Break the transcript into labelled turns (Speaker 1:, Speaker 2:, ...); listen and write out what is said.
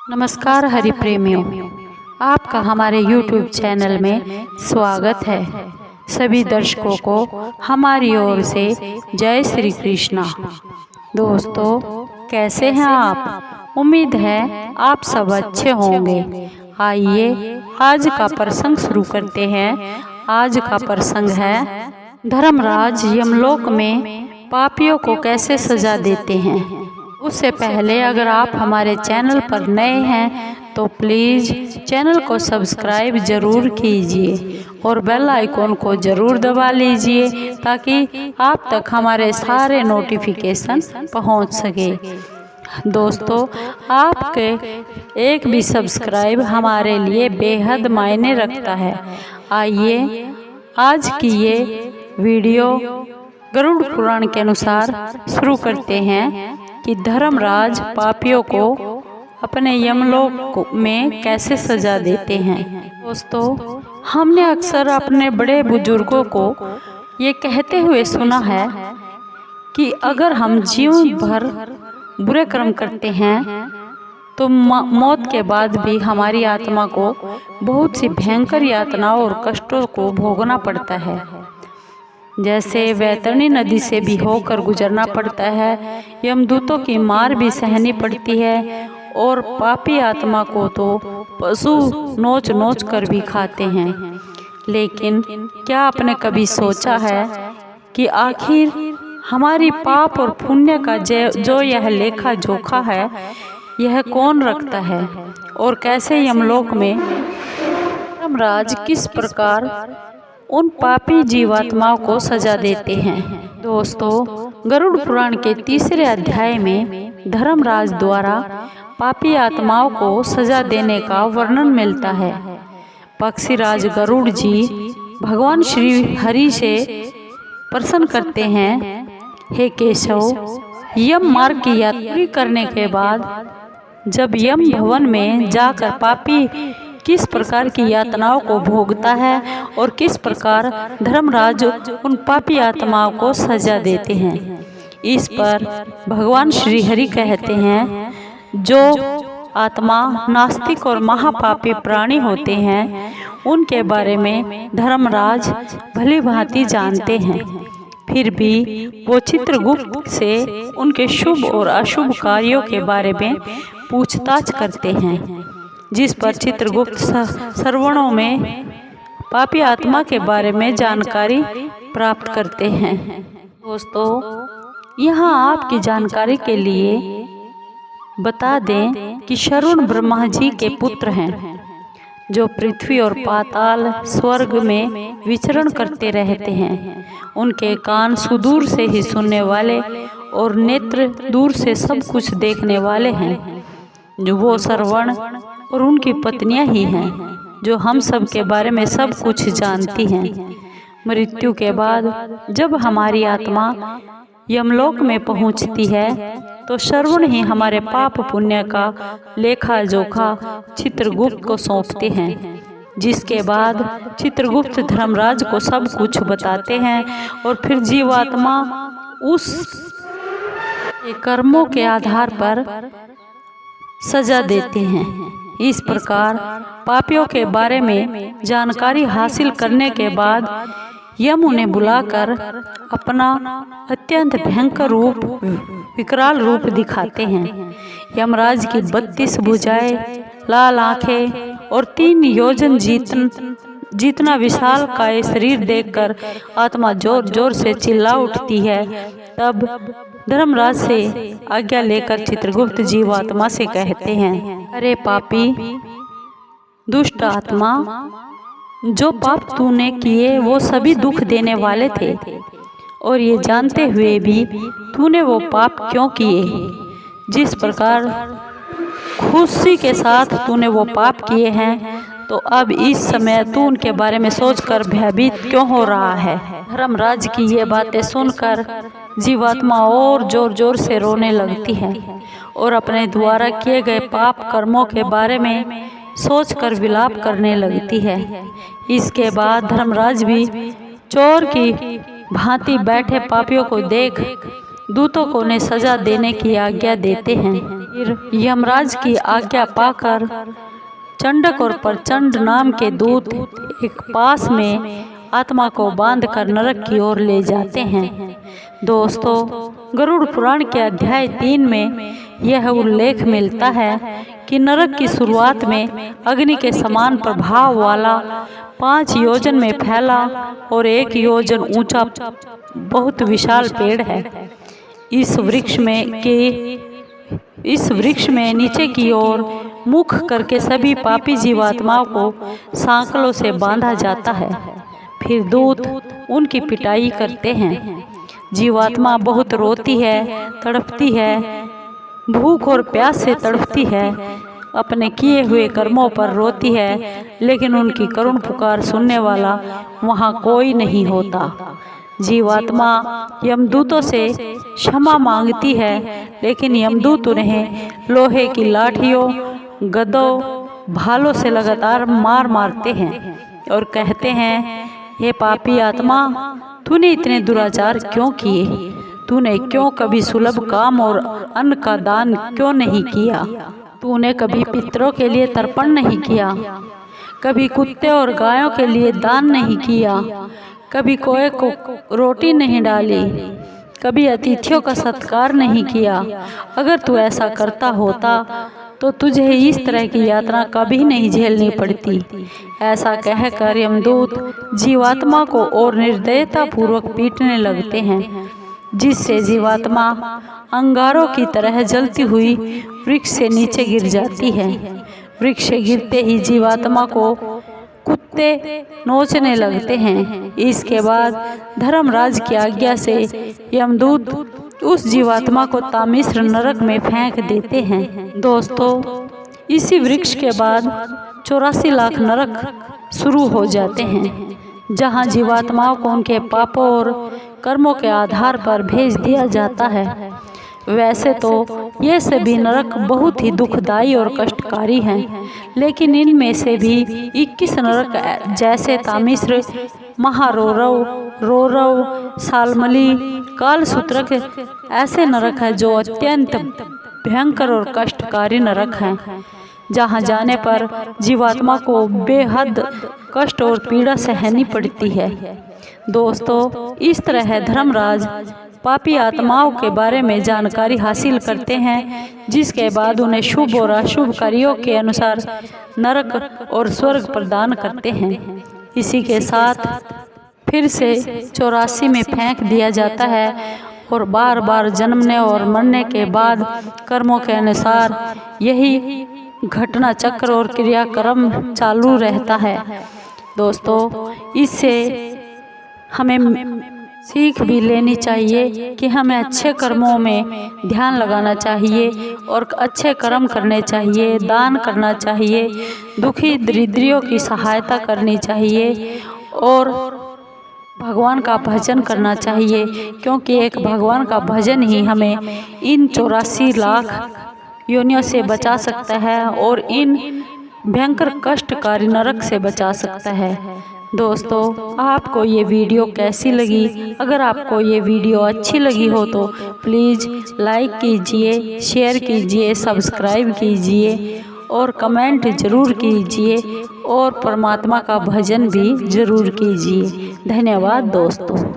Speaker 1: नमस्कार हरि प्रेमियों, आपका हमारे YouTube चैनल में स्वागत है। सभी दर्शकों को हमारी ओर से जय श्री कृष्णा। दोस्तों, कैसे हैं आप? उम्मीद है आप सब अच्छे होंगे। आइए आज का प्रसंग शुरू करते हैं। आज का प्रसंग है धर्मराज यमलोक में पापियों को कैसे सजा देते हैं। उससे पहले अगर आप हमारे चैनल पर नए हैं तो प्लीज़ चैनल को सब्सक्राइब ज़रूर कीजिए और बेल आइकॉन को ज़रूर दबा लीजिए ताकि आप तक हमारे सारे नोटिफिकेशन पहुंच सके। दोस्तों, आपके एक भी सब्सक्राइब हमारे लिए बेहद मायने रखता है। आइए आज की ये वीडियो गरुड़ पुराण के अनुसार शुरू करते हैं कि धर्मराज पापियों को अपने यमलोक में कैसे सजा देते हैं। दोस्तों, हमने अक्सर अपने बड़े बुजुर्गों को ये कहते हुए सुना है कि अगर हम जीवन भर बुरे कर्म करते हैं तो मौत के बाद भी हमारी आत्मा को बहुत सी भयंकर यातनाओं और कष्टों को भोगना पड़ता है। जैसे वैतरणी नदी से भी होकर गुजरना पड़ता है, यमदूतों की मार भी सहनी पड़ती है और पापी आत्मा को तो पशु नोच नोच कर भी खाते हैं। लेकिन क्या आपने कभी सोचा है कि आखिर हमारी पाप और पुण्य का जो यह लेखा जोखा है, यह कौन रखता है और कैसे यमलोक में धर्मराज किस प्रकार उन पापी जीवात्माओं को सजा देते हैं। दोस्तों, गरुड़ पुराण के तीसरे अध्याय में धर्मराज द्वारा पापी आत्माओं को सजा देने का वर्णन मिलता है। पक्षीराज गरुड़ जी भगवान श्री हरि से प्रश्न करते हैं, हे केशव, यम मार्ग की यात्रा करने के बाद जब यम भवन में जाकर पापी किस प्रकार की यातनाओं को भोगता है और किस प्रकार धर्मराज उन पापी आत्माओं को सजा देते हैं। इस पर भगवान श्री हरि कहते हैं, जो आत्मा नास्तिक और महापापी प्राणी होते हैं उनके बारे में धर्मराज भली भांति जानते हैं, फिर भी वो चित्रगुप्त से उनके शुभ और अशुभ कार्यों के बारे में पूछताछ करते हैं। जिस पर चित्रगुप्त श्रवणों में पापी आत्मा के बारे में जानकारी प्राप्त करते हैं। दोस्तों, यहाँ आपकी जानकारी के लिए बता दें कि श्रवण ब्रह्मा जी के पुत्र हैं, जो पृथ्वी और पाताल स्वर्ग में विचरण करते रहते हैं। उनके कान सुदूर से ही सुनने वाले और नेत्र दूर से सब कुछ देखने वाले हैं। जो वो श्रवण और उनकी पत्नियां ही हैं जो हम सब के बारे में सब कुछ जानती हैं। मृत्यु के बाद जब हमारी आत्मा यमलोक में पहुंचती है तो श्रवण ही हमारे पाप पुण्य का लेखा जोखा चित्रगुप्त को सौंपते हैं, जिसके बाद चित्रगुप्त धर्मराज को सब कुछ बताते हैं और फिर जीवात्मा उस कर्मों के आधार पर सजा देते हैं। इस प्रकार पापियों के बारे में जानकारी हासिल करने के बाद यम उन्हें बुलाकर अपना अत्यंत भयंकर रूप, विकराल रूप दिखाते हैं। यमराज की 32 भुजाएं, लाल आंखें और 3 योजन जितना विशाल काय शरीर देखकर आत्मा जोर जोर से चिल्ला उठती है। तब धर्मराज से आज्ञा लेकर चित्रगुप्त जीवात्मा से कहते हैं, अरे पापी दुष्ट आत्मा, जो पाप तूने किए वो सभी दुख देने वाले थे और ये जानते हुए भी तूने वो पाप क्यों किए। जिस प्रकार खुशी के साथ तूने वो पाप किए हैं, तो अब इस समय तू उनके बारे में सोचकर भयभीत क्यों हो रहा है। धर्मराज की ये बातें सुनकर जीवात्मा और जोर जोर से रोने लगती है और अपने द्वारा किए गए पाप कर्मों के बारे में सोचकर विलाप करने लगती है। इसके बाद धर्मराज भी चोर की भांति बैठे पापियों को देख दूतों को उन्हें सजा देने की आज्ञा देते हैं। फिर यमराज की आज्ञा पाकर चंडक और प्रचंड नाम के दूत एक पास में आत्मा को बांधकर नरक की ओर ले जाते हैं। दोस्तों, गरुड़ पुराण के अध्याय 3 में यह उल्लेख मिलता है कि नरक की शुरुआत में अग्नि के समान प्रभाव वाला 5 योजन में फैला और 1 योजन ऊंचा बहुत विशाल पेड़ है। इस वृक्ष में नीचे की ओर मुख करके सभी पापी जीवात्माओं को सांकलों से बांधा जाता है। फिर दूत उनकी पिटाई करते हैं। जीवात्मा बहुत रोती है, तड़पती है, भूख और प्यास से तड़पती है, अपने किए हुए कर्मों पर रोती है, लेकिन उनकी करुण पुकार सुनने वाला वहाँ कोई नहीं होता। जीवात्मा यमदूतों से क्षमा मांगती है, लेकिन यमदूत उन्हें लोहे की लाठियों, गदों, भालों से लगातार मारते हैं और कहते हैं, हे पापी आत्मा, तूने इतने दुराचार क्यों किए? तूने क्यों कभी सुलभ काम और अन्न का दान क्यों नहीं किया? तूने कभी पितरों के लिए तर्पण नहीं किया, कभी कुत्ते और गायों के लिए दान नहीं किया, कभी कोए को रोटी नहीं डाली, कभी अतिथियों का सत्कार नहीं किया। अगर तू ऐसा करता होता तो तुझे इस तरह की यातना कभी नहीं झेलनी पड़ती। ऐसा कहकर यमदूत जीवात्मा को और निर्दयता पूर्वक पीटने लगते हैं, जिससे जीवात्मा अंगारों की तरह जलती हुई वृक्ष से नीचे गिर जाती है। वृक्ष से गिरते ही जीवात्मा को कुत्ते नोचने लगते हैं। इसके बाद धर्मराज की आज्ञा से यमदूत उस जीवात्मा को तामिश्र नरक में फेंक देते हैं। दोस्तों, इसी वृक्ष के बाद 84 लाख नरक शुरू हो जाते हैं, जहां जीवात्माओं को उनके पापों और कर्मों के आधार पर भेज दिया जाता है। वैसे तो ये सभी नरक बहुत ही दुखदायी और कष्टकारी हैं, लेकिन इनमें से भी 21 नरक जैसे तामिश्र, महारौरव, रौरव, सालमली, कालसूत्रक ऐसे नरक हैं जो अत्यंत भयंकर और कष्टकारी नरक हैं, जहां जाने पर जीवात्मा को बेहद कष्ट और पीड़ा सहनी पड़ती है। दोस्तों, इस तरह धर्मराज पापी आत्माओं के बारे में जानकारी हासिल करते हैं, जिसके बाद उन्हें शुभ और अशुभ कार्यों के अनुसार नरक और स्वर्ग प्रदान करते हैं। इसी के साथ फिर से 84 में फेंक दिया जाता है और बार बार जन्मने और मरने के बाद कर्मों के अनुसार यही घटना चक्र और क्रियाक्रम चालू रहता है। दोस्तों, इससे हमें सीख भी लेनी चाहिए कि हमें अच्छे कर्मों में ध्यान लगाना चाहिए और अच्छे कर्म करने चाहिए, दान करना चाहिए, दुखी दरिद्रियों की सहायता करनी चाहिए और भगवान का भजन करना चाहिए, क्योंकि एक भगवान का भजन ही हमें इन 84 लाख योनियों से बचा सकता है और इन भयंकर कष्टकारी नरक से बचा सकता है। दोस्तों, आपको ये वीडियो कैसी लगी? अगर आपको ये वीडियो अच्छी लगी हो तो प्लीज़ लाइक कीजिए, शेयर कीजिए, सब्सक्राइब कीजिए और कमेंट ज़रूर कीजिए और परमात्मा का भजन भी ज़रूर कीजिए। धन्यवाद दोस्तों।